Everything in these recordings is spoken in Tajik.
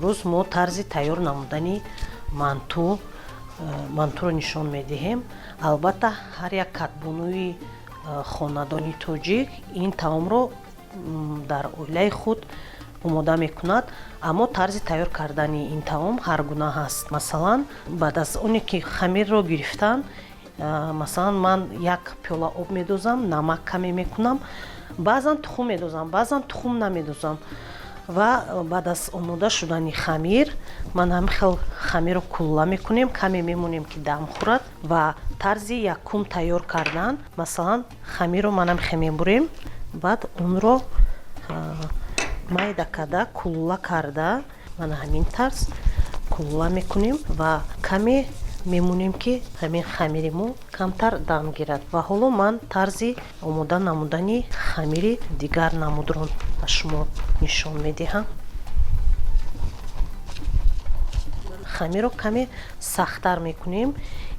имрӯз мо тарзи тайёр намудани мантуро нишон медиҳем. Албатта ҳар як катбонуи хонадони тоҷик ин таомро дар оилаи худ омода мекунад, аммо тарзи тайёр кардани ин таом ҳар гуна ҳаст. Масалан, баъд аз оне ки хамирро гирифтан, масалан ман як пиёла об медозам, намак каме мекунам, баъзан тухм медозам, баъзан тухм намедозам. Ва баъд аз омода шудани хамир ман ҳамин хел хамирро кулла мекунем, каме мемонем ки дам хӯрад. Ва тарзи якум тайёр кардан, масалан хамирро манам хе мебурем, баъд онро майда карда кулла карда мана ҳамин тарз кулла мекунем ва каме мемонем ки ҳамин хамири мо камтар дам гирад. Ва ҳоло ман тарзи омода намудани хамири дигар намудро ба шумо нишон медиҳам. Хамирро каме сахттар мекунем.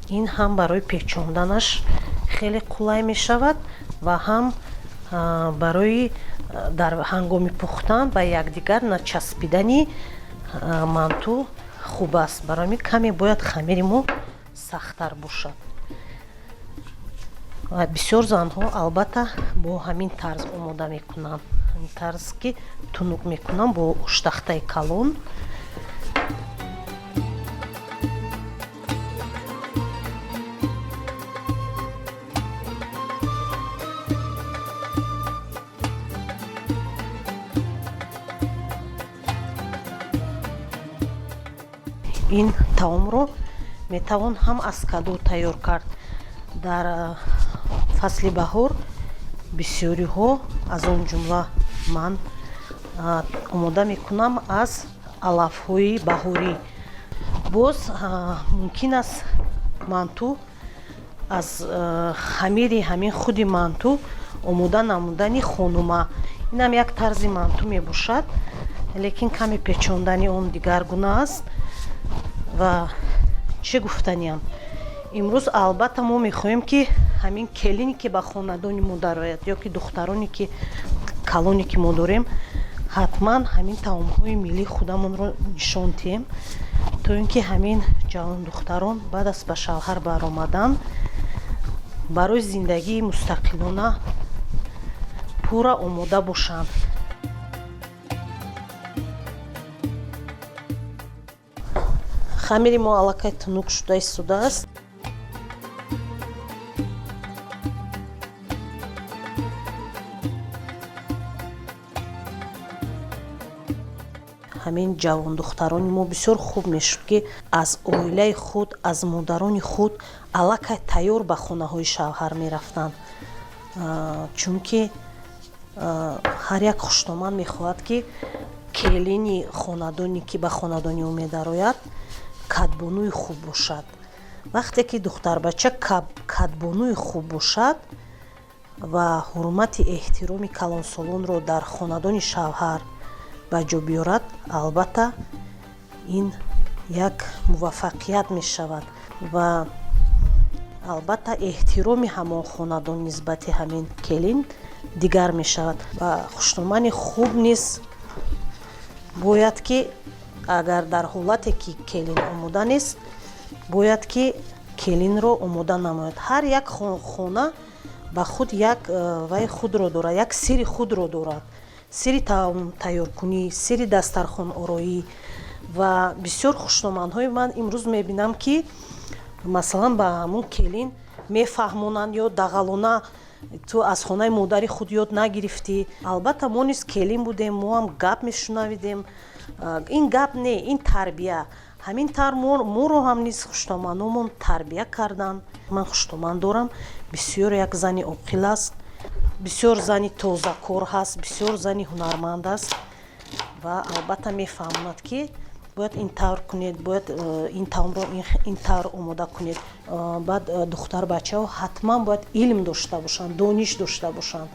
Ин ҳам барои печонданаш хеле қулай мешавад ва ҳам барои дар ҳангоми пухтан ба якдигар начаспидани манту хуб аст. Барои ҳамин каме бояд хамири мо сахттар бошад. Бисёр занҳо албатта бо ҳамин тарз омода мекунанд. Ҳамин тарз ки тунук мекунанд бо оштахтаи калон. ин таомро метавон ҳам аз каду тайёр кард. Дар фасли баҳор бисёриҳо аз он ҷумла ман омода мекунам аз алафҳои баҳорӣ. Боз мумкин аст манту аз хамири ҳамин худи манту омода намудани хонума. Инам як тарзи манту мебошад, лекин каме печондани он дигар гуна аст. Ва чӣ гуфтаниям, имрӯз албатта мо мехоҳем ки ҳамин келине ки ба хонадони мо дарояд ё ки духтароне ки калоне ки мо дорем, ҳатман ҳамин таомҳои миллии худамонро нишон диҳем, то ин ки ҳамин ҷавондухтарон баъд аз ба шавҳар баромадан барои зиндагии мустақилона пурра омода бошанд. Хамири мо аллакай тунук шуда истодааст. ҳамин ҷавондухтарони мо бисёр хуб мешуд ки аз оилаи худ, аз модарони худ аллакай тайёр ба хонаҳои шавҳар мерафтанд. Чунки ҳар як хушноманд мехоҳад ки келини хонадоне ки ба хонадони ӯ медарояд катбонуи хуб бошад. Вақте ки духтарбача катбонуи хуб бошад ва ҳурмати эҳтироми калонсолонро дар хонадони шавҳар ба ҷо биёрад, албатта ин як муваффақият мешавад ва албатта эҳтироми ҳамон хонадон нисбати ҳамин келин дигар мешавад. Ва хушномани хуб низ бояд ки агар дар ҳолате ки келин омода нест, бояд ки келинро омода намояд. Ҳар як хона ба худ як вай худро дорад, як сири худро дорад. Сири таом тайёркунӣ, сири дастархонороӣ. Ва бисёр хушномандҳои ман имрӯз мебинам ки масалан ба ҳамун келин мефаҳмонанд ё дағалона ту аз хонаи модари худ ёд нагирифтӣ. Албатта мо низ келин будем, мо ҳам гап мешунавидем. Ин гап не, ин тарбия. ҳамин тар моро ҳам низ хуштомандомон тарбия карданд. Ман хуштоманд дорам, бисёр як зани оқил аст, бисёр зани тозакор ҳаст, бисёр зани ҳунарманд аст ва албатта мефаҳмонад ки бояд ин тавр кунед, бояд ин таомро ин тавр омода кунед. Баъд духтарбачаҳо ҳатман бояд илм дошта бошанд, дониш дошта бошанд.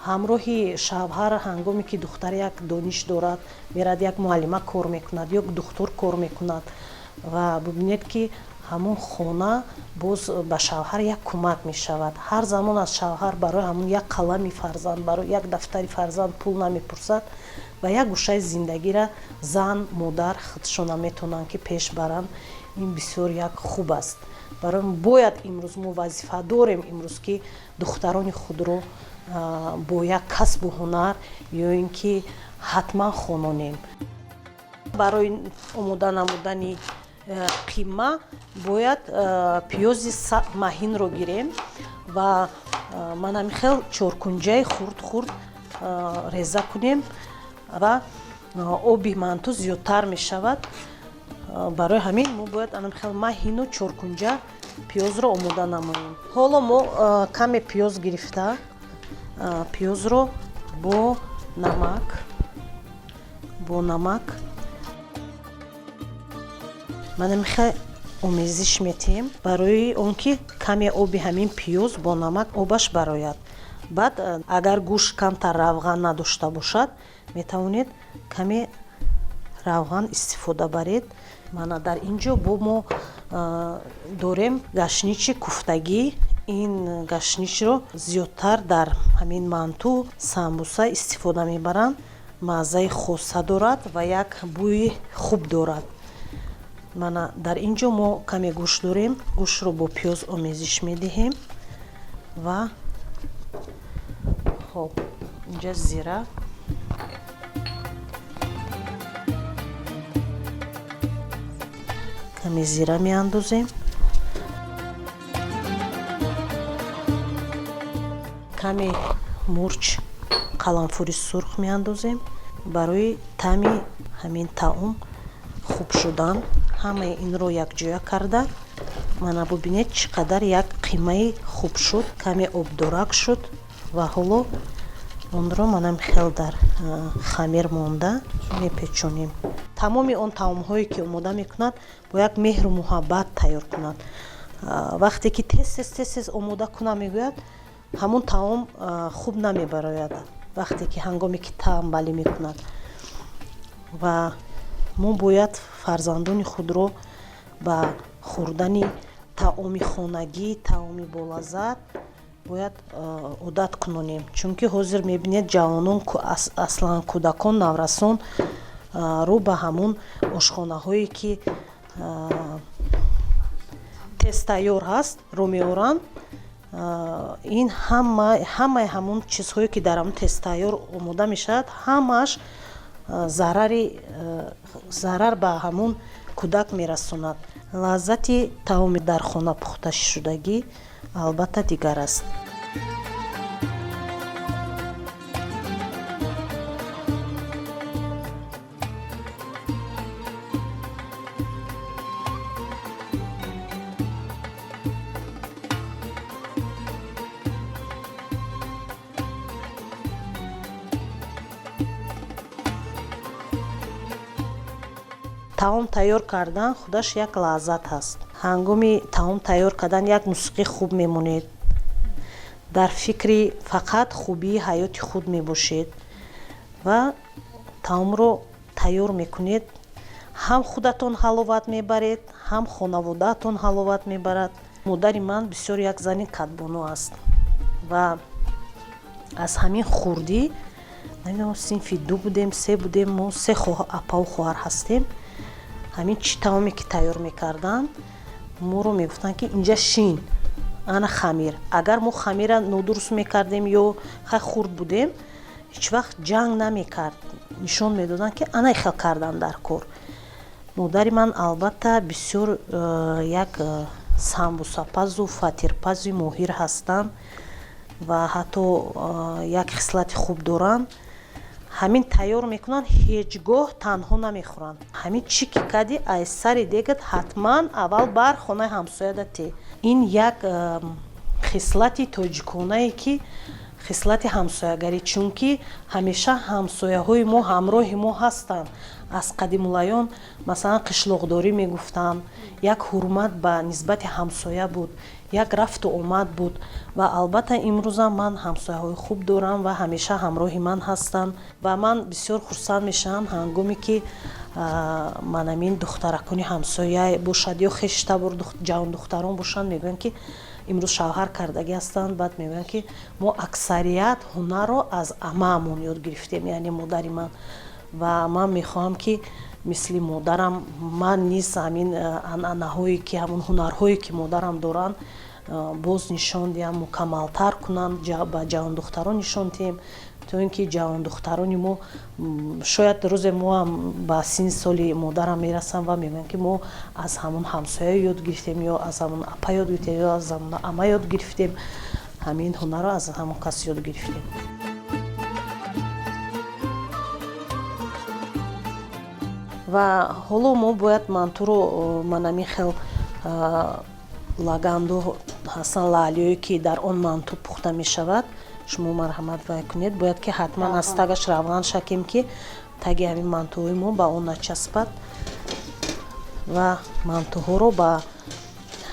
ҳамроҳи шавҳар ҳангоме ки духтар як дониш дорад, мерад як муаллима кор мекунад, ё духтур кор мекунад ва бибинед ки ҳамун хона боз ба шавҳар як кӯмак мешавад. Ҳар замон аз шавҳар барои ҳамун як қалами фарзанд, барои як дафтари фарзанд пул намепурсад ва як гӯшаи зиндагиро зан модар худшон наметавонанд ки пеш баранд. ин бисёр як хуб аст. барои бояд имрӯз мо вазифа дорем имрӯз ки духтарони худро бо як касбу ҳунар ё ин ки ҳатман хононем. барои омода намудани қима бояд пиёзи маҳинро гирем ва манамихел чоркунҷаи хурд реза кунем ва оби манту зиёдтар мешавад. барои ҳамин мо бояд анамихел маҳину чоркунҷа пиёзро омода намоем. ҳоло мо каме пиёз гирифта пиёзро бо намак манамихел омезиш метем барои он ки каме оби ҳамин пиёз бо намак обаш барояд. баъд агар гӯшт камтар равған надошта бошад метавонед каме равған истифода баред. мана дар ин ҷо бо мо дорем гашничи куфтагӣ. ин гашничро зиёдтар дар ҳамин манту самбуса истифода мебаранд. маззаи хоса дорад ва як бӯи хуб дорад. мана дар ин ҷо мо каме гӯшт дорем. гӯштро бо пиёз омезиш медиҳем ва хоб инҷа зира каме зира меандозем. каме мурч қаламфури сурх меандозем барои таъми ҳамин таом хуб шудан. ҳамаи инро якҷоя карда мана бубинед чӣ қадар як қимаи хуб шуд. каме обдорак шуд ва ҳоло онро манамихел дар хамир монда мепечонем. тамоми он таомҳое ки омода мекунад бо як меҳру муҳаббат тайёр кунад. вақте ки тез омода кунам мегӯяд ҳамун таом хуб намебарояд. вақте ки ҳангоме ки таъмбалӣ мекунад ва мо бояд фарзандони худро ба хӯрдани таоми хонагӣ, таоми болаззат бояд одат кунонем. чунки ҳозир мебинед ҷавонон аслан кӯдакон наврасон рӯ ба ҳамун ошхонаҳое ки тезтайёр ҳаст рӯ меоранд. ин ҳамаи ҳамун чизҳое ки дар ҳамун тезтайёр омода мешавад ҳамааш зарар ба ҳамун кӯдак мерасонад. лаззати таоми дар хона пухташудагӣ албатта дигар аст. таом тайёр кардан худаш як лаззат ҳаст. ҳангоми таом тайёр кардан як мусиқӣ хуб мемонед. дар фикри фақат хубии ҳаёти худ мебошед ва таомро тайёр мекунед. ҳам худатон ҳаловат мебаред, ҳам хонаводаатон ҳаловат мебарад. модари ман бисёр як зани кадбоно аст ва аз ҳамин хурдӣ намедонам синфи 2 будем 3 будем. мо 3 апаву хоҳар ҳастем. ҳамин чӣ таоме ки тайёр мекарданд моро мегуфтанд ки инҷа шин ана хамир. агар мо хамира нодуруст мекардем ё хай хурд будем ҳеҷ вақт ҷанг намекард. нишон медоданд ки ана ихел кардан дар кор. модари ман албатта бисёр як самбусапазу фатирпази моҳир ҳастанд ва ҳатто як хислати хуб доранд. ҳамин тайёр мекунанд ҳеҷ гоҳ танҳо намехӯранд. ҳамин чӣ ки кади аз сари дегат ҳатман аввал бар хонаи ҳамсоя те. ин як хислати тоҷиконае ки хислати ҳамсоягарӣ, чунки ҳамеша ҳамсояҳои мо ҳамроҳи мо ҳастанд. аз қадимулаён масалан қишлоқдорӣ мегуфтанд, як ҳурмат ба нисбати ҳамсоя буд, як рафту омад буд. ва албатта имрӯзам ман ҳамсояҳои хуб дорам ва ҳамеша ҳамроҳи ман ҳастанд. ва ман бисёр хурсанд мешавам ҳангоме ки манамин духтаракони ҳамсоя бошад ё хештабор ҷавондухтарон бошанд, мегӯянд ки имрӯз шавҳар кардагӣ ҳастанд, баъд мегӯянд ки мо аксарият ҳунарро аз амаамон ёд гирифтем, яъне модари ман. ва ман мехоҳам ки мисли модарам ман низ ҳамин анъанаҳое ки ҳамон ҳунарҳое ки модарам доранд боз нишон диҳам, мукаммалтар кунам, ба ҷавондухтарон нишон диҳем, то ин ки ҷавондухтарони мо шояд рӯзе мо ҳам ба синни соли модарам мерасам ва мегӯям ки мо аз ҳамон ҳамсоя ёд гирифтем, ё аз ҳамон апа ёд гирифтем, ё аз ҳамон ама ёд гирифтем, ҳамин ҳунарро аз ҳамон кас ёд гирифтем. ва ҳоло мо бояд мантуро манамин хел лагандо ҳастанд, лаълиёе ки дар он манту пухта мешавад, шумо марҳамат вай кунед, бояд ки ҳатман аз тагаш равған шакем ки таги ҳамин мантуҳои мо ба он начаспад ва мантуҳоро ба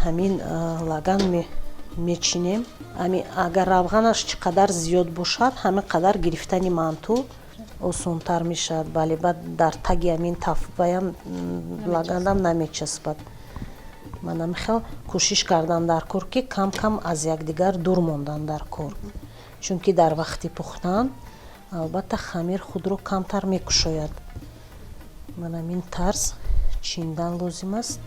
ҳамин лаган мечинем. Агар равғанаш чӣ қадар зиёд бошад, ҳамин қадар гирифтани манту осонтар мешавад. Бале баъд дар таги ҳамин тафваям лагандам намечаспад. манам хел кӯшиш кардам дар кор ки кам кам аз якдигар дур мондан дар кор, чунки дар вақти пухтан албатта хамир худро камтар мекушояд. манамин тарз чиндан лозим аст.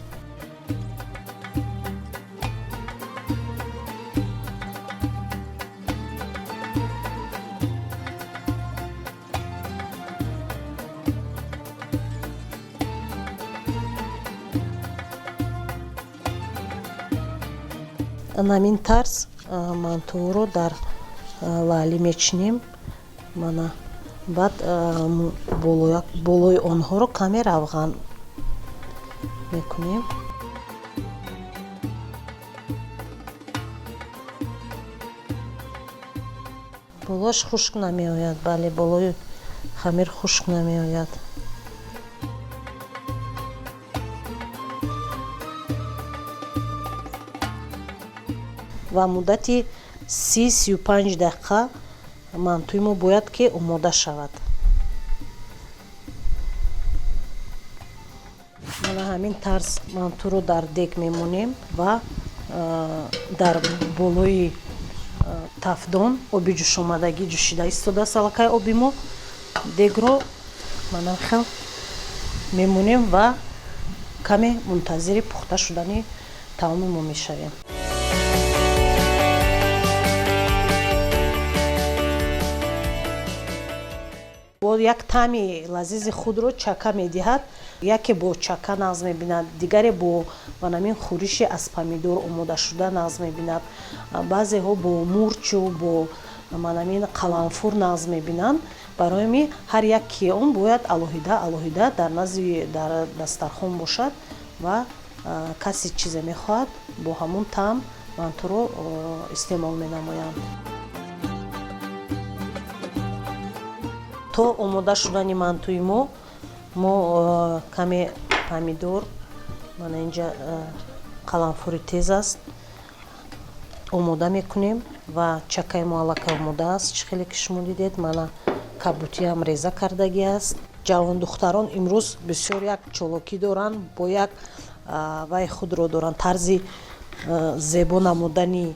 ҳамин тарз мантуҳоро дар лаълӣ мечинем. мана баъд болои онҳоро каме равған мекунем. болош хушк намеояд, бале болои хамир хушк намеояд. ва муддати 30-35 дақиқа мантуи мо бояд ки омода шавад. мана ҳамин тарз мантуро дар дег мемонем ва дар болои тафдон оби ҷӯшомадагӣ ҷӯшида истодааст аллакай оби мо. дегро мана хел мемонем ва каме мунтазири пухта шудани таоми мо мешавем. як таъми лазизи худро чака медиҳад. яке бо чака нағз мебинад, дигаре бо манамин хӯриши аз помидор омода шуда нағз мебинад, баъзеҳо бо мурчу бо манамин қаламфур нағз мебинанд. барои ми ҳар як киён бояд алоҳида дар назди дар дастархон бошад ва касе чизе мехоҳад бо ҳамун таъм мантуро истеъмол менамоянд. то омода шудани мантуи мо каме помидор, мана инҷа қаламфури тез аст, омода мекунем ва чакаи мо аллакай омода аст. чӣ хеле ки шумо дидед, мана кабутиам реза кардагӣ аст. ҷавондухтарон имрӯз бисёр як чолокӣ доранд, бо як вай худро доранд, тарзи зебо намудани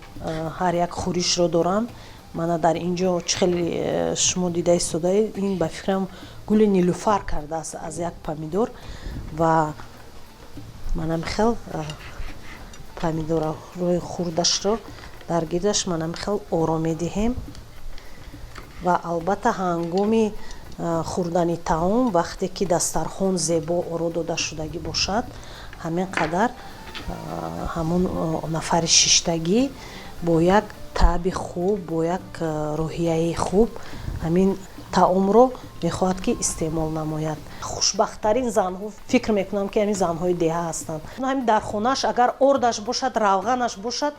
ҳар як хӯришро доранд. мана дар инҷо чӣ хеле шумо дида истодаед, ин ба фикрам гули нилуфар кардааст аз як помидор. ва манам хел помидоррои хурдашро дар гирдаш манам хел оро медиҳем. ва албатта ҳангоми хӯрдани таом, вақте ки дастархон зебо оро дода шудагӣ бошад, ҳамин қадар ҳамон нафари шиштагӣ бо як таъби хуб, бо як рӯҳияи хуб ҳамин таомро мехоҳад ки истеъмол намояд. хушбахттарин занҳо фикр мекунам ки ҳамин занҳои деҳа ҳастанд. ҳамин дар хонааш агар ордаш бошад, равғанаш бошад,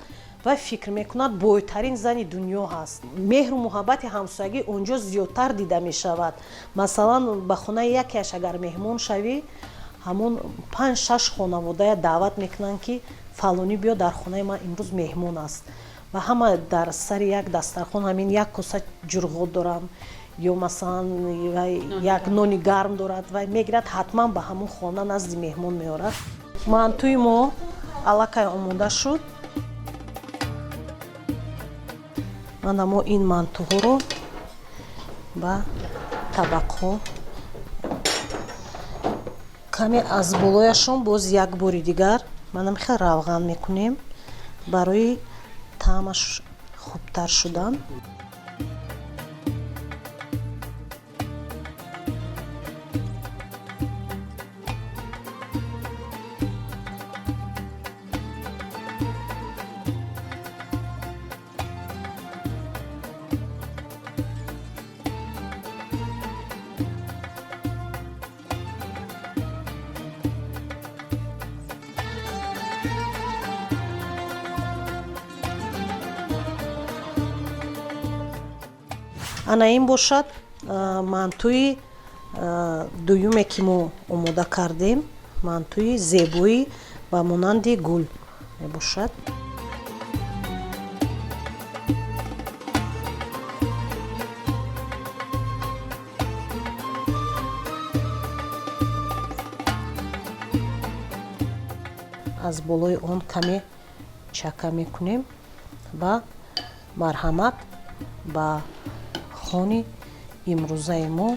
ва фикр мекунад бойтарин зани дунё ҳаст. Меҳру муҳаббати ҳамсоягӣ онҷо зиёдтар дида мешавад. Масалан ба хонаи якеаш агар меҳмон шавӣ, ҳамон 5-6 хонаводая даъват мекунанд ки фалонӣ биё дар хонаи ман имрӯз меҳмон аст ва ҳама дар сари як дастархон ҳамин як коса ҷурғот дорам ё масалан як нони гарм дорад ва мегирад ҳатман ба ҳамон хона назди меҳмон меорад. Мантуи мо аллакай омода шуд. Мана мо ин мантуҳоро ба табақҳо каме аз болояшон боз як бори дигар мана мехел равған мекунем барои таъмаш хубтар шудан. Ана ин бошад мантуи дуюме ки мо омода кардем. Мантуи зебоӣ ба монанди гул мебошад. аз болои он каме чака мекунем ва марҳамат ба хони имрӯзаи мо.